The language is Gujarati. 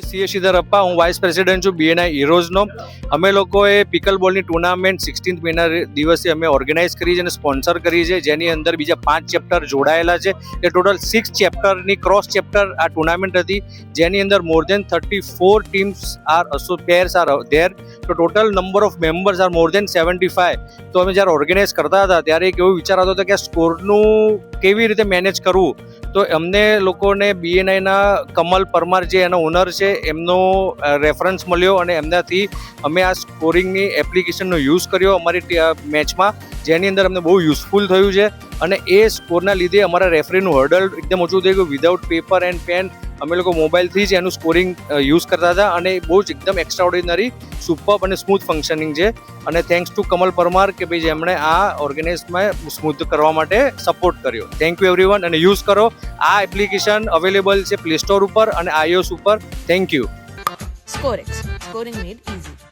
સીએ શ્રીધરપ્પા, હું વાઇસ પ્રેસિડેન્ટ છું બીએનઆઈ હીરોઝનો. અમે લોકોએ પિકલ બોલની ટુર્નામેન્ટ 16th મેના દિવસે અમે ઓર્ગેનાઇઝ કરી છે અને સ્પોન્સર કરી છે, જેની અંદર બીજા 5 ચેપ્ટર જોડાયેલા છે. એ ટોટલ 6 ચેપ્ટરની ક્રોસ ચેપ્ટર આ ટુર્નામેન્ટ હતી, જેની અંદર more than 34 teams pairs are there. તો total number of members are more than 75. તો અમે જ્યારે ઓર્ગેનાઇઝ કરતા હતા ત્યારે એક એવો વિચાર આવતો હતો કે આ સ્કોરનું કેવી રીતે મેનેજ કરવું. તો અમને લોકોને બીએનઆઈના કમલ પરમાર જે એનો ઓનર છે એમનો રેફરન્સ મળ્યો અને એમનાથી અમે આ સ્કોરિંગની એપ્લિકેશનનો યુઝ કર્યો અમારી મેચમાં, જેની અંદર અમને બહુ યુઝફુલ થયું છે. અને એ સ્કોરના લીધે અમારા રેફરીનું હર્ડલ એકદમ ઓછું થઈ ગયું. વિધાઉટ પેપર એન્ડ પેન અમે લોકો મોબાઈલથી જ એનું સ્કોરિંગ યુઝ કરતા હતા અને બહુ જ એકદમ એક્સ્ટ્રા ઓર્ડિનરી, સુપર્બ અને સ્મૂથ ફંક્શનિંગ છે. અને થેન્ક્સ ટુ કમલ પરમાર કે ભાઈ જેમણે આ ઓર્ગેનાઇઝમાં સ્મૂથ કરવા માટે સપોર્ટ કર્યો. થેન્ક યુ એવરીવન, અને યુઝ કરો. આ એપ્લિકેશન અવેલેબલ છે પ્લે સ્ટોર ઉપર અને iOS ઉપર. Thank you. Scorex. Scoring made easy.